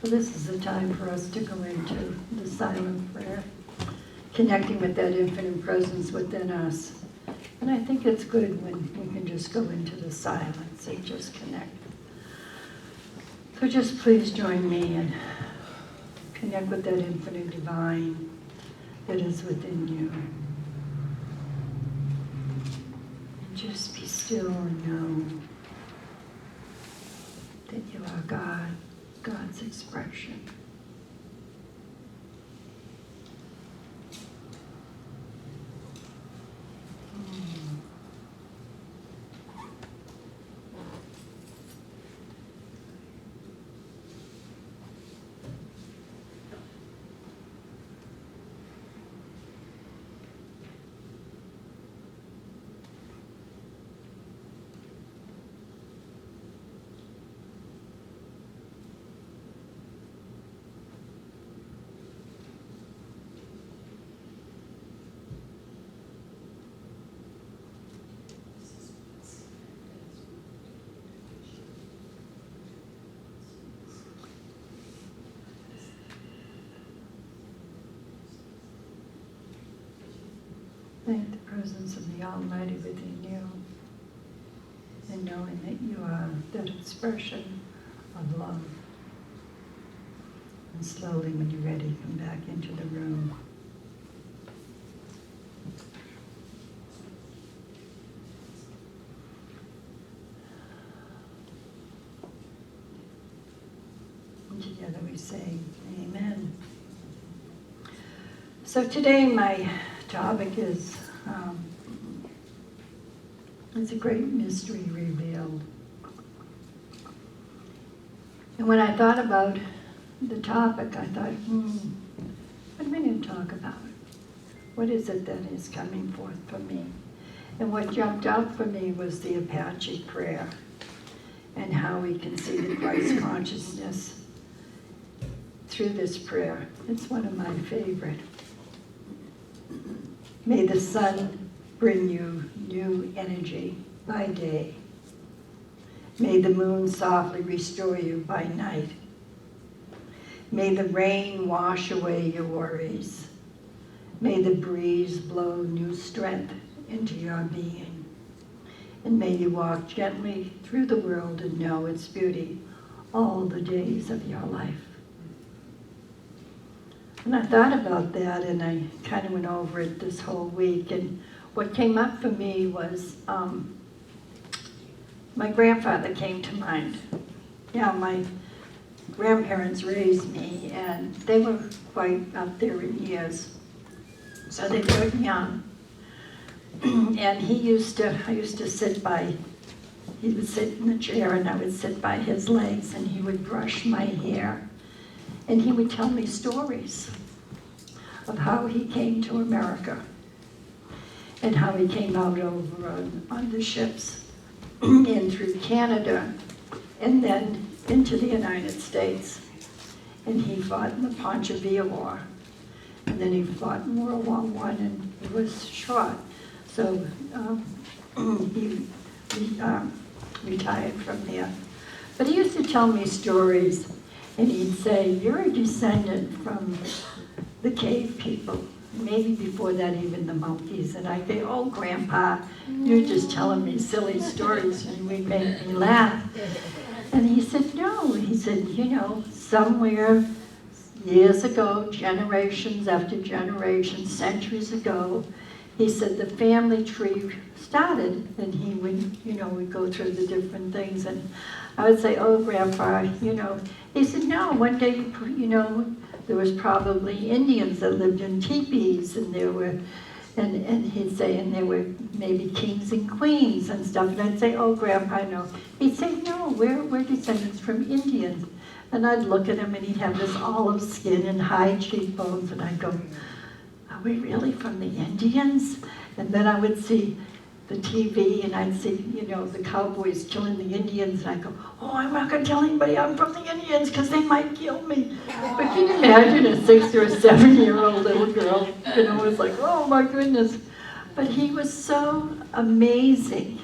So this is the time for us to go into the silent prayer, connecting with that infinite presence within us. And I think it's good when we can just go into the silence and just connect. So just please join me and connect with that infinite divine that is within you. And just be still and know that you are God, God's expression. Thank the presence of the Almighty within you, and knowing that you are that expression of love. And slowly, when you're ready, come back into the room. And together we say, Amen. So today my topic is it's a great mystery revealed. And when I thought about the topic, I thought, what am I going to talk about? What is it that is coming forth for me? And what jumped out for me was the Apache prayer and how we can see the Christ consciousness through this prayer. It's one of my favorite. May the sun bring you new energy by day. May the moon softly restore you by night. May the rain wash away your worries. May the breeze blow new strength into your being. And may you walk gently through the world and know its beauty all the days of your life. And I thought about that, and I kind of went over it this whole week, and what came up for me was my grandfather came to mind. Yeah, my grandparents raised me, and they were quite up there in years, so they were young. And I used to sit by, he would sit in the chair, and I would sit by his legs, and he would brush my hair. And he would tell me stories of how he came to America and how he came out over on the ships and through Canada and then into the United States. And he fought in the Poncheville War. And then he fought in World War I and he was shot. So he retired from there. But he used to tell me stories. And he'd say, you're a descendant from the cave people, maybe before that even the monkeys. And I'd say, oh, Grandpa, you're just telling me silly stories and we make me laugh. And he said, no. He said, somewhere years ago, generations after generations, centuries ago, he said the family tree started, and he would, we'd go through the different things. And I would say, oh, Grandpa, He said, no, one day, there was probably Indians that lived in teepees, and there were, and he'd say, and there were maybe kings and queens and stuff. And I'd say, oh, Grandpa, no. He'd say, no, we're descendants from Indians. And I'd look at him, and he'd have this olive skin and high cheekbones, and I'd go, are we really from the Indians? And then I would see the TV, and I'd see, the cowboys killing the Indians, and I'd go, oh, I'm not going to tell anybody I'm from the Indians because they might kill me. But can you imagine a 6 or 7-year-old little girl, was like, oh my goodness. But he was so amazing.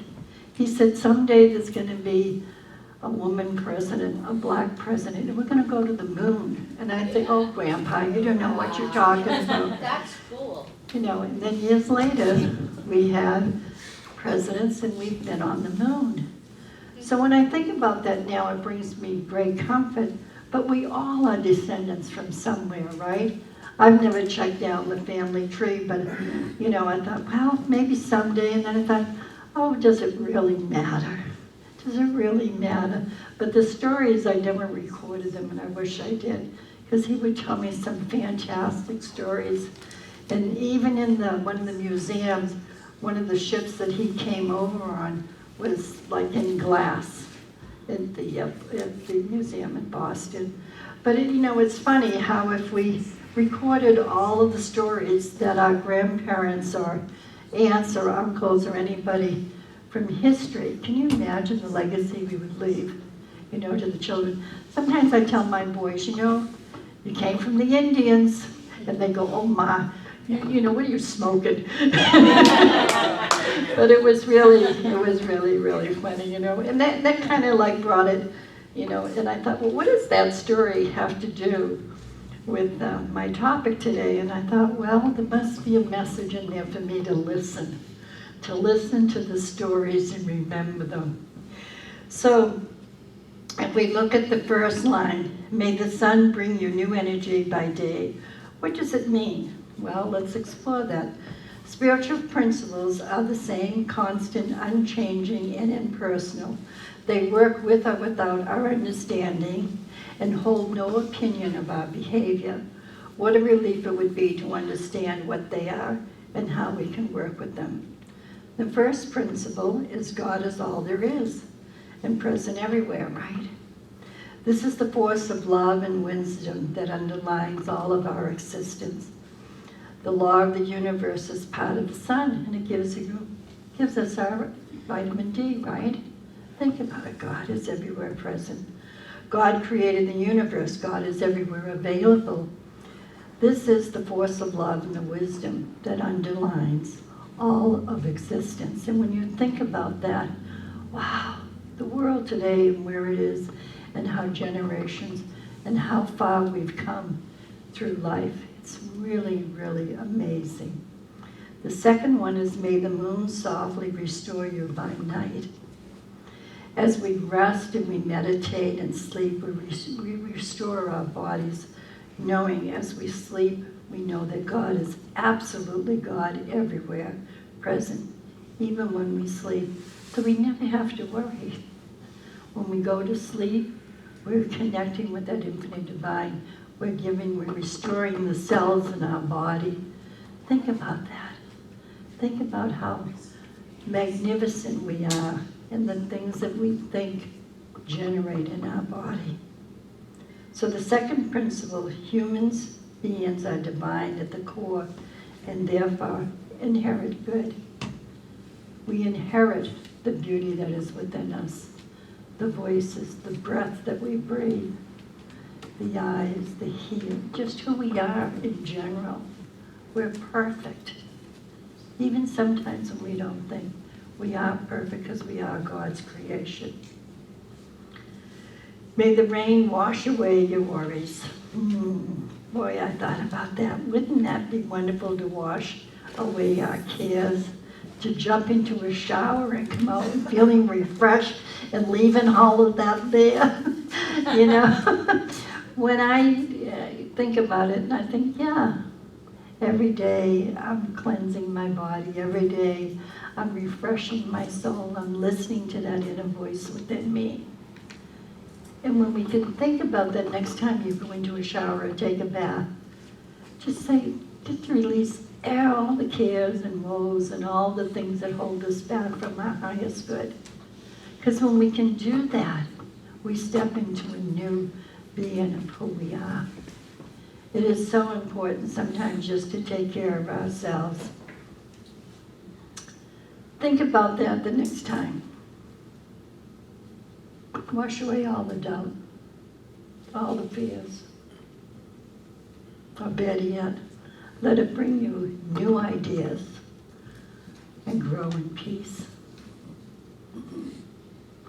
He said, someday there's going to be a woman president, a black president, and we're going to go to the moon. And I think, oh, Grandpa, you don't know what you're talking about. That's cool. You know, and then years later, we had presidents and we've been on the moon. So when I think about that now, it brings me great comfort. But we all are descendants from somewhere, right? I've never checked down the family tree, but, you know, I thought, well, maybe someday. And then I thought, oh, does it really matter? Does it really matter? But the stories, I never recorded them, and I wish I did, because he would tell me some fantastic stories. And even in one of the museums, one of the ships that he came over on was like in glass at the museum in Boston. But you know, it's funny how if we recorded all of the stories that our grandparents or aunts or uncles or anybody from history, can you imagine the legacy we would leave, you know, to the children? Sometimes I tell my boys, you know, you came from the Indians, and they go, oh my, you know, what are you smoking? But it was really, really funny, you know, and that kind of like brought it, you know, and I thought, well, what does that story have to do with my topic today? And I thought, well, there must be a message in there for me to listen to the stories and remember them. So if we look at the first line, may the sun bring you new energy by day. What does it mean? Well, let's explore that. Spiritual principles are the same, constant, unchanging, and impersonal. They work with or without our understanding and hold no opinion of our behavior. What a relief it would be to understand what they are and how we can work with them. The first principle is God is all there is and present everywhere, right? This is the force of love and wisdom that underlies all of our existence. The law of the universe is part of the sun, and it gives us our vitamin D, right? Think about it. God is everywhere present. God created the universe. God is everywhere available. This is the force of love and the wisdom that underlines all of existence. And when you think about that, wow, the world today and where it is and how generations and how far we've come through life, it's really, really amazing. The second one is, may the moon softly restore you by night. As we rest and we meditate and sleep, we restore our bodies, knowing as we sleep, we know that God is absolutely God everywhere, present, even when we sleep. So we never have to worry. When we go to sleep, we're connecting with that infinite divine. We're restoring the cells in our body. Think about that. Think about how magnificent we are and the things that we think generate in our body. So the second principle, humans, beings are divine at the core and therefore inherit good. We inherit the beauty that is within us, the voices, the breath that we breathe, the eyes, the hear, just who we are in general. We're perfect. Even sometimes when we don't think we are perfect, because we are God's creation. May the rain wash away your worries. Boy, I thought about that. Wouldn't that be wonderful to wash away our cares? To jump into a shower and come out feeling refreshed and leaving all of that there, you know? When I think about it, and I think, yeah, every day I'm cleansing my body. Every day I'm refreshing my soul. I'm listening to that inner voice within me. And when we can think about that next time you go into a shower or take a bath, just release all the cares and woes and all the things that hold us back from our highest good. Because when we can do that, we step into a new being of who we are. It is so important sometimes just to take care of ourselves. Think about that the next time. Wash away all the doubt, all the fears. Or better yet, let it bring you new ideas and grow in peace.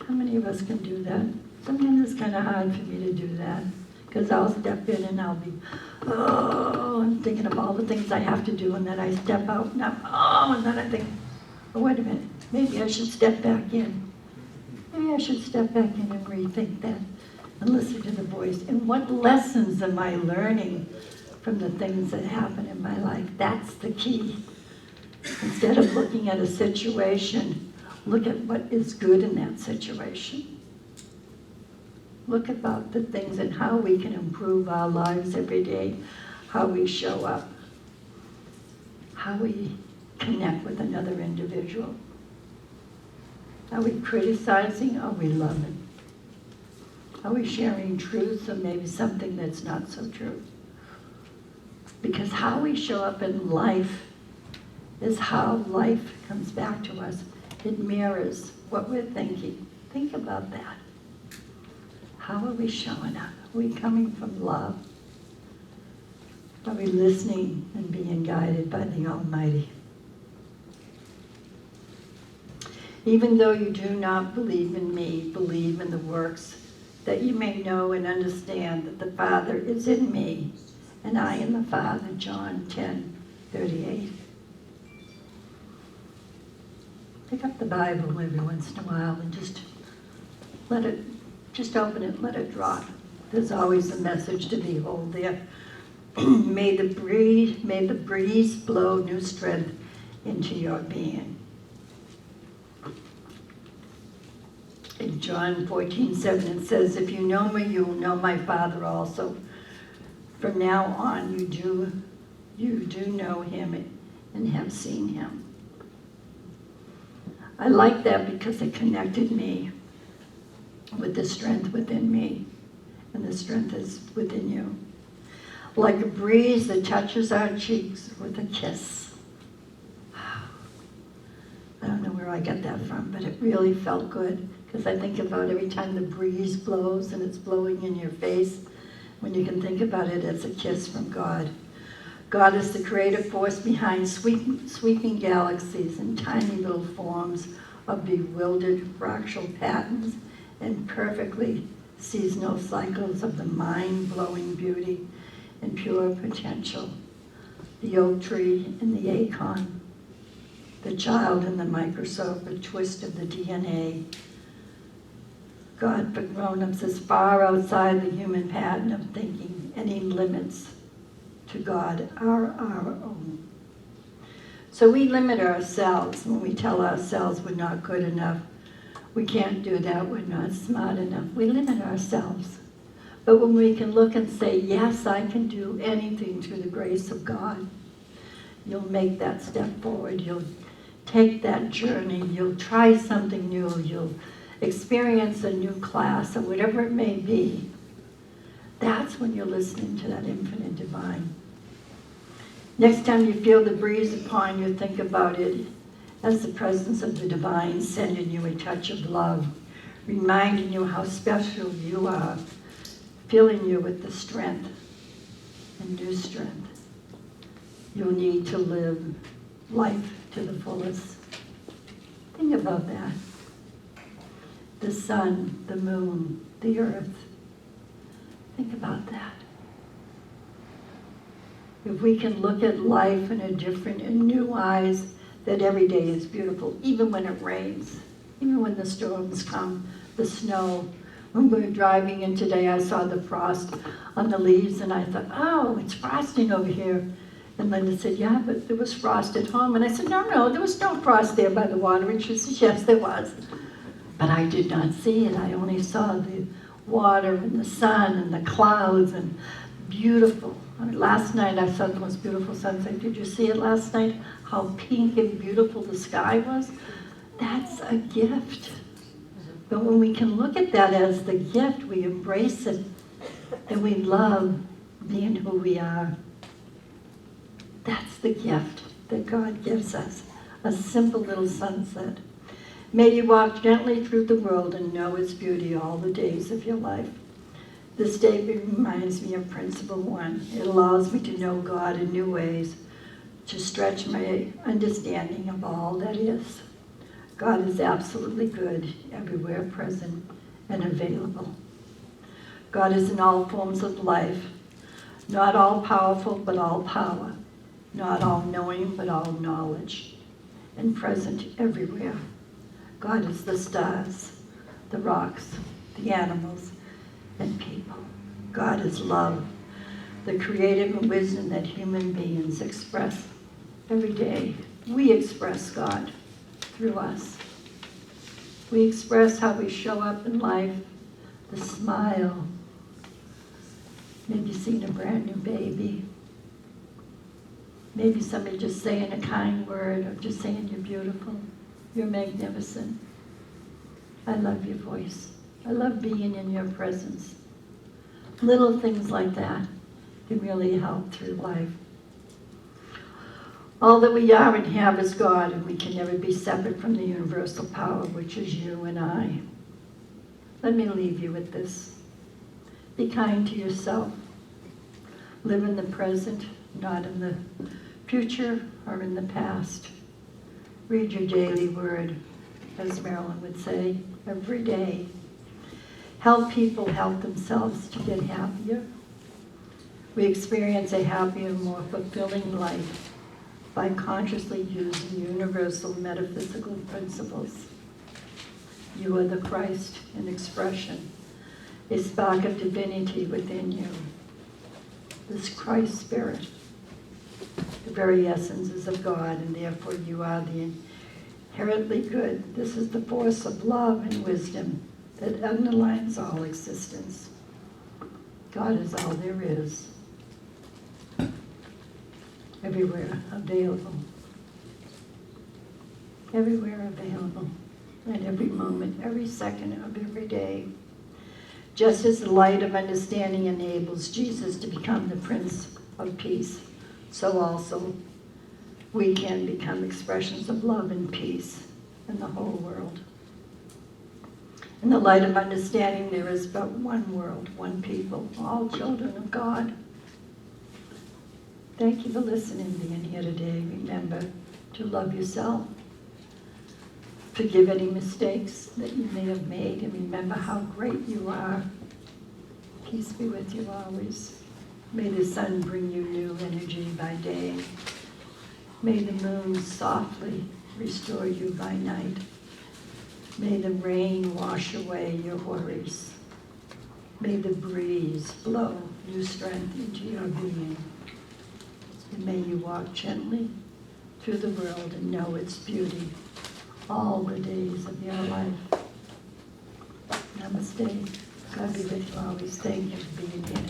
How many of us can do that? Sometimes it's kind of hard for me to do that because I'll step in and I'll be, oh, I'm thinking of all the things I have to do, and then I step out and and then I think, oh, wait a minute, maybe I should step back in. Maybe I should step back in and rethink that and listen to the voice. And what lessons am I learning from the things that happen in my life? That's the key. Instead of looking at a situation, look at what is good in that situation. Look about the things and how we can improve our lives every day, how we show up, how we connect with another individual. Are we criticizing? Are we loving? Are we sharing truth or maybe something that's not so true? Because how we show up in life is how life comes back to us. It mirrors what we're thinking. Think about that. How are we showing up? Are we coming from love? Are we listening and being guided by the Almighty? Even though you do not believe in me, believe in the works, that you may know and understand that the Father is in me, and I in the Father. John 10:38. Pick up the Bible every once in a while and just open it, let it drop. There's always a message to behold there. May the breeze blow new strength into your being. In John 14:7 it says, if you know me, you will know my Father also. From now on you do know him and have seen him. I like that because it connected me with the strength within me, and the strength is within you. Like a breeze that touches our cheeks with a kiss. I don't know where I got that from, but it really felt good, because I think about every time the breeze blows and it's blowing in your face, when you can think about it as a kiss from God. God is the creative force behind sweeping galaxies and tiny little forms of bewildered fractal patterns and perfectly seasonal cycles of the mind-blowing beauty and pure potential. The oak tree and the acorn, the child in the microscope, a twist of the DNA. God for grown-ups is far outside the human pattern of thinking. Any limits to God are our own. So we limit ourselves when we tell ourselves we're not good enough. We can't do that, we're not smart enough. We limit ourselves. But when we can look and say, yes, I can do anything through the grace of God, you'll make that step forward. You'll take that journey. You'll try something new. You'll experience a new class or whatever it may be. That's when you're listening to that infinite divine. Next time you feel the breeze upon you, think about it as the presence of the divine sending you a touch of love, reminding you how special you are, filling you with the strength and new strength you'll need to live life to the fullest. Think about that. The sun, the moon, the earth. Think about that. If we can look at life in a different and new eyes, that every day is beautiful, even when it rains, even when the storms come, the snow. When we were driving in today, I saw the frost on the leaves, and I thought, oh, it's frosting over here. And Linda said, yeah, but there was frost at home. And I said, no, there was no frost there by the water. And she said, yes, there was. But I did not see it. I only saw the water and the sun and the clouds and beautiful. I mean, last night I saw the most beautiful sunset. Did you see it last night? How pink and beautiful the sky was? That's a gift. But when we can look at that as the gift, we embrace it, and we love being who we are. That's the gift that God gives us, a simple little sunset. May you walk gently through the world and know its beauty all the days of your life. This day reminds me of Principle 1. It allows me to know God in new ways, to stretch my understanding of all that is. God is absolutely good, everywhere present and available. God is in all forms of life, not all powerful, but all power, not all knowing, but all knowledge, and present everywhere. God is the stars, the rocks, the animals, and people. God is love, the creative wisdom that human beings express every day. We express God through us. We express how we show up in life, the smile, maybe seeing a brand new baby, maybe somebody just saying a kind word or just saying you're beautiful, you're magnificent. I love your voice. I love being in your presence. Little things like that can really help through life. All that we are and have is God, and we can never be separate from the universal power, which is you and I. Let me leave you with this. Be kind to yourself. Live in the present, not in the future or in the past. Read your daily word, as Marilyn would say, every day. Help people help themselves to get happier. We experience a happier, more fulfilling life by consciously using universal metaphysical principles. You are the Christ in expression, a spark of divinity within you. This Christ spirit, the very essence is of God, and therefore you are the inherently good. This is the force of love and wisdom that underlines all existence. God is all there is. Everywhere available. Everywhere available. At every moment, every second of every day. Just as the light of understanding enables Jesus to become the Prince of Peace, so also we can become expressions of love and peace in the whole world. In the light of understanding, there is but one world, one people, all children of God. Thank you for listening, being here today. Remember to love yourself. Forgive any mistakes that you may have made, and remember how great you are. Peace be with you always. May the sun bring you new energy by day. May the moon softly restore you by night. May the rain wash away your worries. May the breeze blow new strength into your being. And may you walk gently through the world and know its beauty all the days of your life. Namaste. God be with you always. Thank you for being here.